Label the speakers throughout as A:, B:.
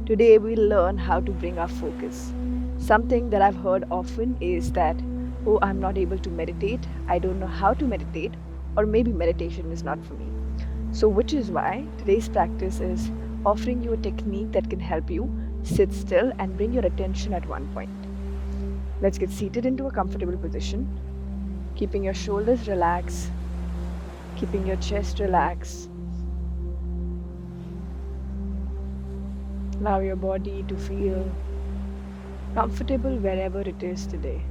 A: Today we'll learn how to bring our focus. Something that I've heard often is that, oh, I'm not able to meditate, I don't know how to meditate, or maybe meditation is not for me. So, which is why today's practice is offering you a technique that can help you sit still and bring your attention at one point. Let's get seated into a comfortable position, keeping your shoulders relaxed, keeping your chest relaxed. Allow your body to feel comfortable wherever it is today.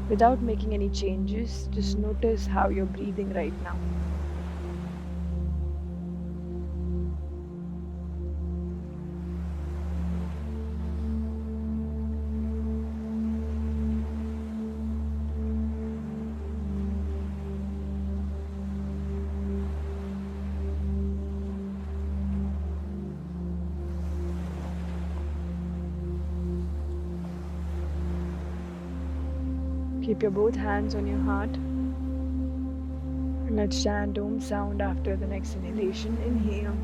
A: Without making any changes, just notice how you're breathing right now. Keep your both hands on your heart. And let's chant Om sound after the next inhalation. Inhale.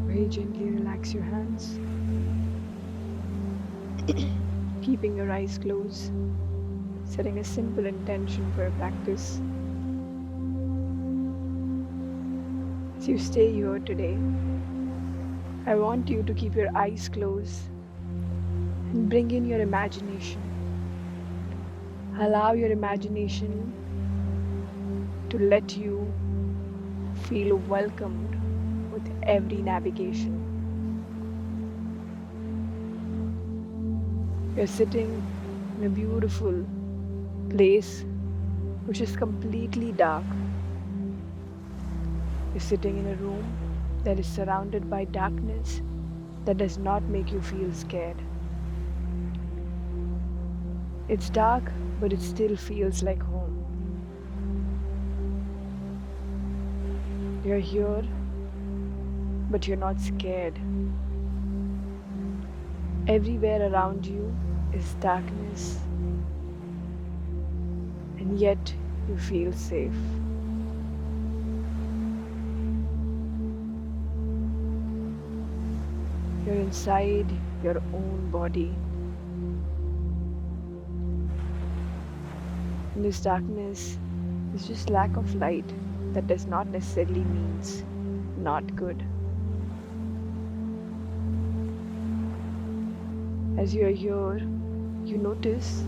A: Very gently relax your hands. Keeping your eyes closed, setting a simple intention for your practice. As you stay here today, I want you to keep your eyes closed and bring in your imagination. Allow your imagination to let you feel welcomed with every navigation. You're sitting in a beautiful place which is completely dark. You're sitting in a room that is surrounded by darkness that does not make you feel scared. It's dark, but it still feels like home. You're here, but you're not scared. Everywhere around you is darkness, and yet you feel safe. You're inside your own body. And this darkness is just lack of light that does not necessarily means not good. As you are here, you notice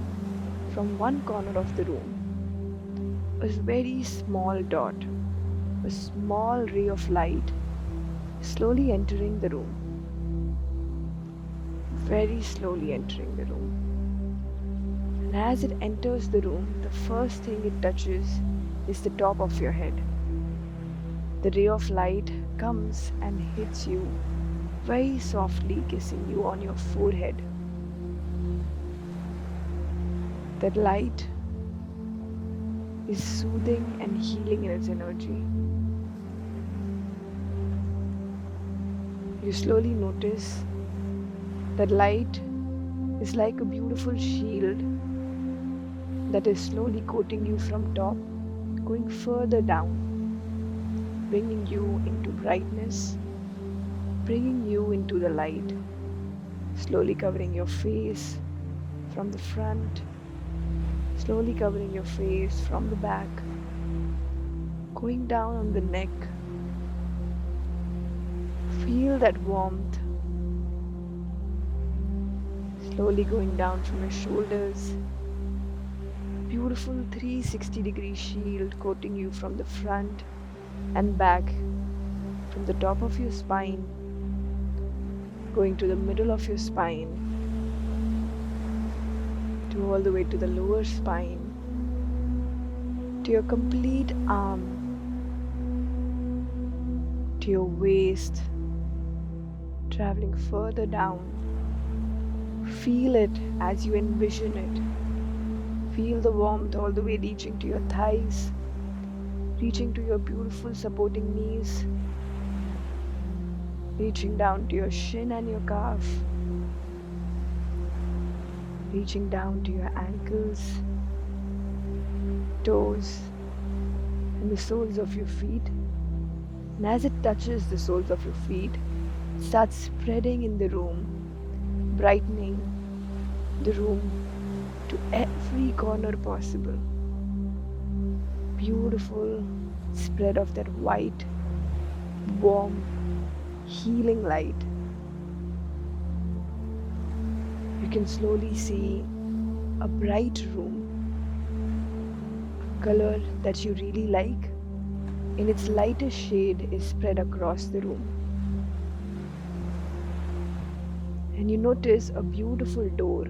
A: from one corner of the room a very small dot, a small ray of light slowly entering the room. Very slowly entering the room. And as it enters the room, the first thing it touches is the top of your head. The ray of light comes and hits you very softly, kissing you on your forehead. That light is soothing and healing in its energy. You slowly notice that light is like a beautiful shield that is slowly coating you from top, going further down, bringing you into brightness, bringing you into the light, slowly covering your face from the front, slowly covering your face from the back, going down on the neck. Feel that warmth, slowly going down from your shoulders. Beautiful 360-degree shield coating you from the front and back, from the top of your spine, going to the middle of your spine, to all the way to the lower spine, to your complete arm, to your waist, traveling further down. Feel it as you envision it. Feel the warmth all the way reaching to your thighs, reaching to your beautiful supporting knees, reaching down to your shin and your calf, reaching down to your ankles, toes, and the soles of your feet. And as it touches the soles of your feet, it starts spreading in the room, brightening the room to every corner possible. Beautiful spread of that white, warm, healing light. You can slowly see a bright room, a color that you really like, in its lightest shade is spread across the room. And you notice a beautiful door.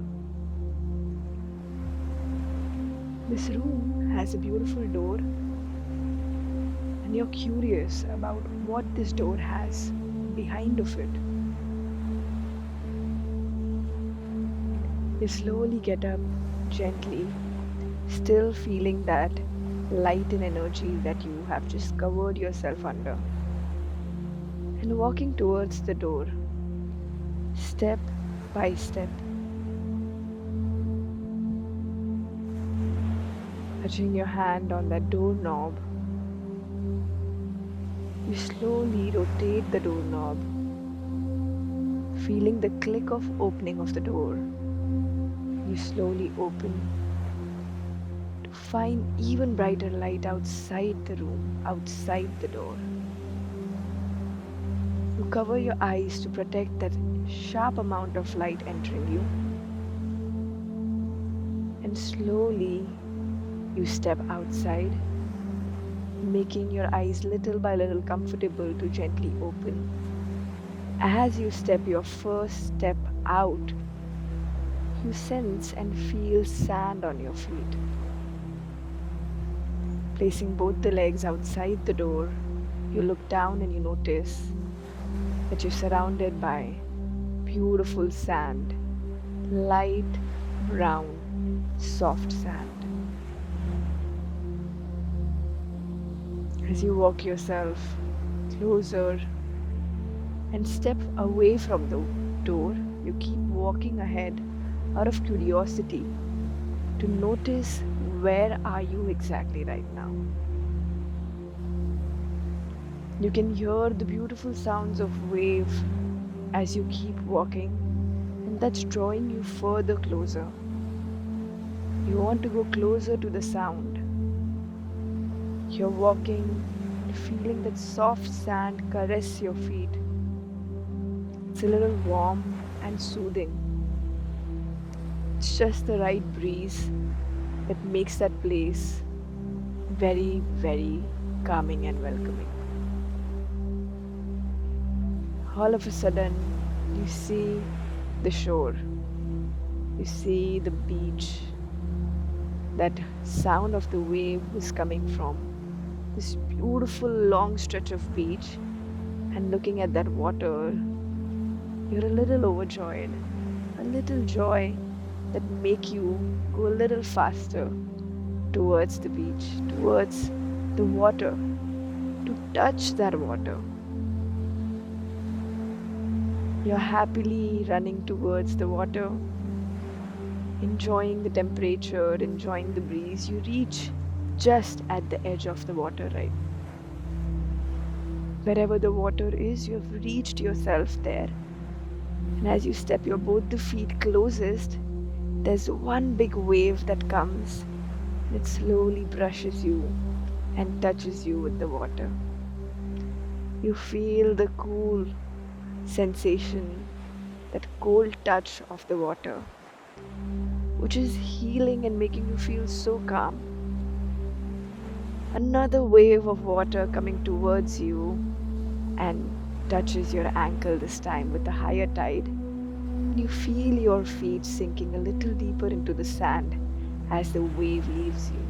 A: This room has a beautiful door, and you're curious about what this door has behind of it. You slowly get up gently, still feeling that light and energy that you have just covered yourself under, and walking towards the door, step by step, touching your hand on that doorknob. You slowly rotate the doorknob, feeling the click of opening of the door. You slowly open to find even brighter light outside the room, outside the door. You cover your eyes to protect that sharp amount of light entering you. And slowly you step outside, making your eyes little by little comfortable to gently open. As you step your first step out, you sense and feel sand on your feet. Placing both the legs outside the door, you look down and you notice that you're surrounded by beautiful sand, light brown, soft sand. As you walk yourself closer and step away from the door, you keep walking ahead out of curiosity to notice where are you exactly right now. You can hear the beautiful sounds of wave as you keep walking, and that's drawing you further closer. You want to go closer to the sound. You're walking and feeling that soft sand caress your feet. It's a little warm and soothing. It's just the right breeze that makes that place very, very calming and welcoming. All of a sudden, you see the shore. You see the beach. That sound of the wave is coming from this beautiful long stretch of beach, and looking at that water, you're a little overjoyed. A little joy that make you go a little faster towards the beach, towards the water, to touch that water. You're happily running towards the water, enjoying the temperature, enjoying the breeze. You reach just at the edge of the water, right? Wherever the water is, you have reached yourself there. And as you step your both the feet closest, there's one big wave that comes. It slowly brushes you and touches you with the water. You feel the cool sensation, that cold touch of the water, which is healing and making you feel so calm. Another wave of water coming towards you and touches your ankle, this time with a higher tide. You feel your feet sinking a little deeper into the sand as the wave leaves you.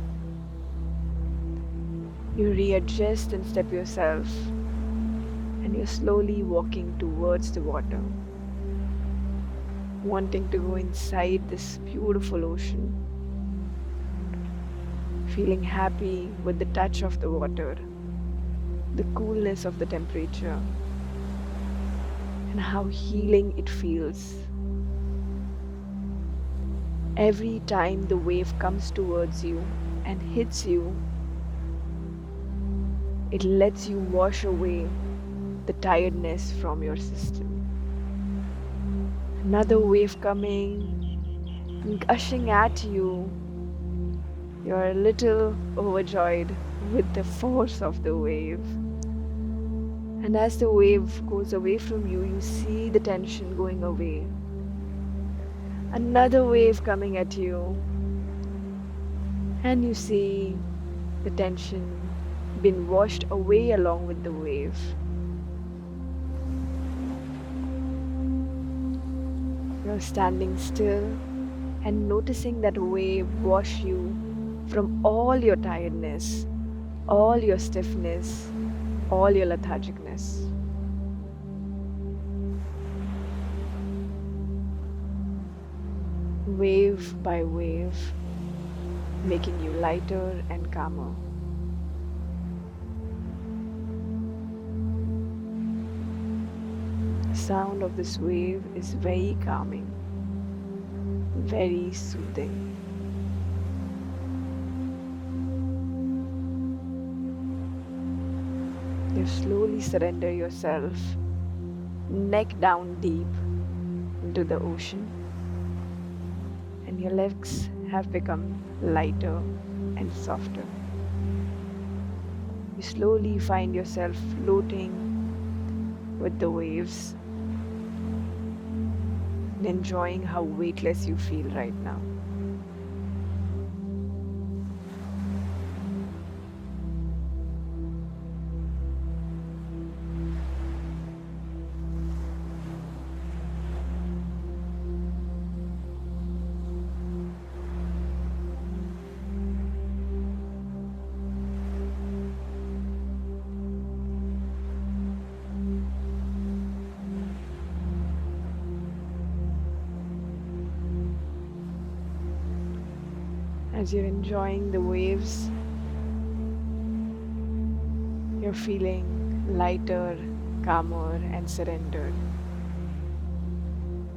A: You readjust and step yourself And you're slowly walking towards the water, wanting to go inside this beautiful ocean, feeling happy with the touch of the water, the coolness of the temperature, and how healing it feels. Every time the wave comes towards you and hits you, it lets you wash away the tiredness from your system. Another wave coming, gushing at you. You're a little overjoyed with the force of the wave. And as the wave goes away from you, you see the tension going away. Another wave coming at you, and you see the tension being washed away along with the wave. You're standing still and noticing that wave wash you from all your tiredness, all your stiffness, all your lethargicness. Wave by wave, making you lighter and calmer. The sound of this wave is very calming, very soothing. You slowly surrender yourself, neck down deep into the ocean, and your legs have become lighter and softer. You slowly find yourself floating with the waves and enjoying how weightless you feel right now. As you're enjoying the waves, you're feeling lighter, calmer, and surrendered.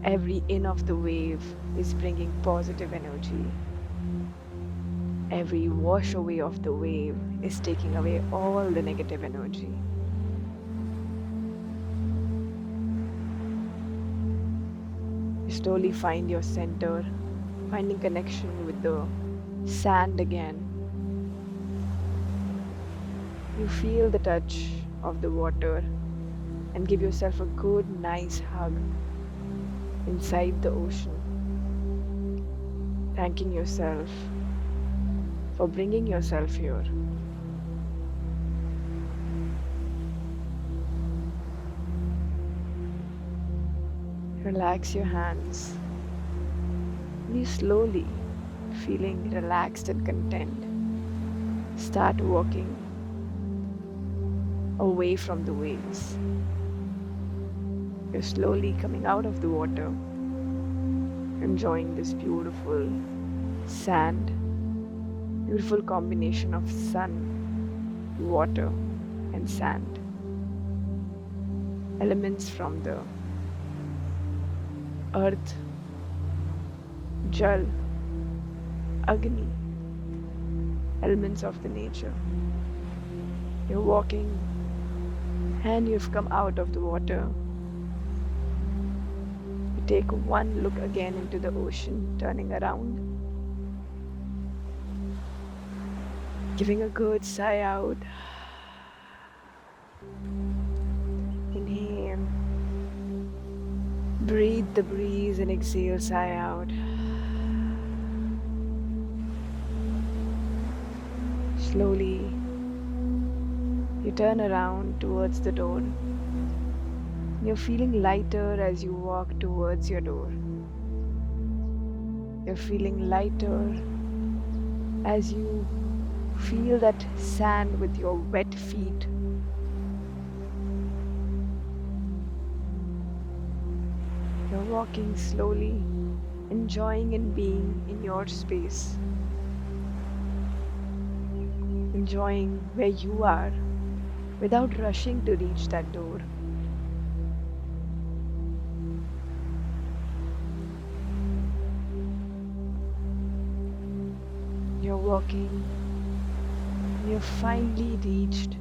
A: Every in of the wave is bringing positive energy. Every wash away of the wave is taking away all the negative energy. You slowly find your center, finding connection with the sand again. You feel the touch of the water and give yourself a good, nice hug inside the ocean, thanking yourself for bringing yourself here. Relax your hands. You slowly, feeling relaxed and content, start walking away from the waves. You're slowly coming out of the water, enjoying this beautiful sand, beautiful combination of sun, water, and sand. Elements from the earth, Jal, Agni, elements of the nature. You're walking and you've come out of the water. You take one look again into the ocean, turning around, giving a good sigh out. Inhale, breathe the breeze and exhale, sigh out. Slowly, you turn around towards the door. You're feeling lighter as you walk towards your door. You're feeling lighter as you feel that sand with your wet feet. You're walking slowly, enjoying and being in your space, enjoying where you are without rushing to reach that door. You're walking and you've finally reached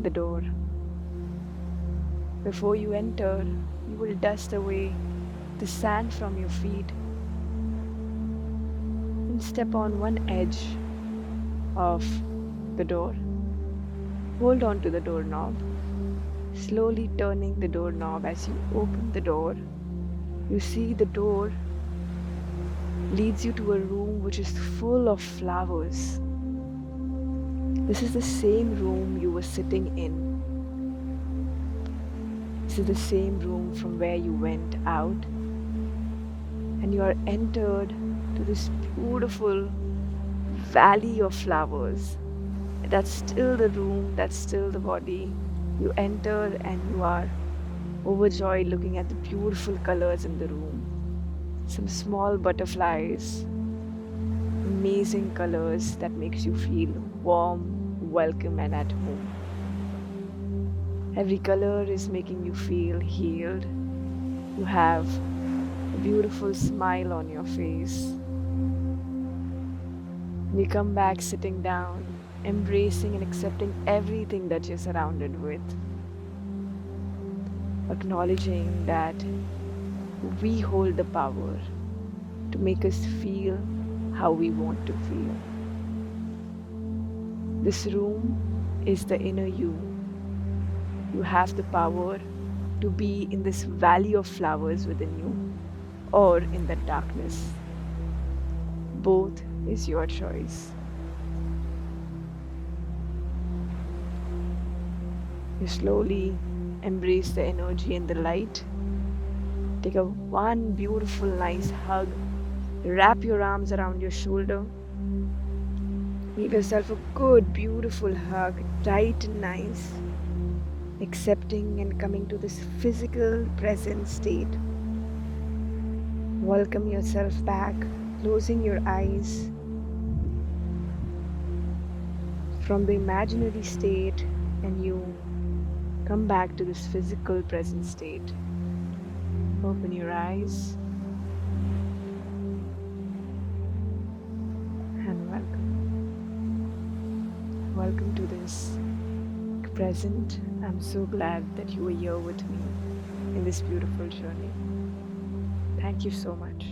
A: the door. Before you enter, you will dust away the sand from your feet and step on one edge of the door. Hold on to the doorknob, slowly turning the doorknob as you open the door. You see the door leads you to a room which is full of flowers. This is the same room you were sitting in. This is the same room from where you went out, and you are entered to this beautiful valley of flowers. That's still the room, that's still the body. You enter and you are overjoyed looking at the beautiful colors in the room. Some small butterflies, amazing colors that makes you feel warm, welcome and at home. Every color is making you feel healed. You have a beautiful smile on your face. You come back sitting down, embracing and accepting everything that you're surrounded with. Acknowledging that we hold the power to make us feel how we want to feel. This room is the inner you. You have the power to be in this valley of flowers within you or in the darkness. Both is your choice. You slowly embrace the energy and the light. Take one beautiful, nice hug. Wrap your arms around your shoulder. Give yourself a good, beautiful hug, tight and nice. Accepting and coming to this physical present state. Welcome yourself back, closing your eyes from the imaginary state, and you come back to this physical present state. Open your eyes and welcome. Welcome to this present. I'm so glad that you were here with me in this beautiful journey. Thank you so much.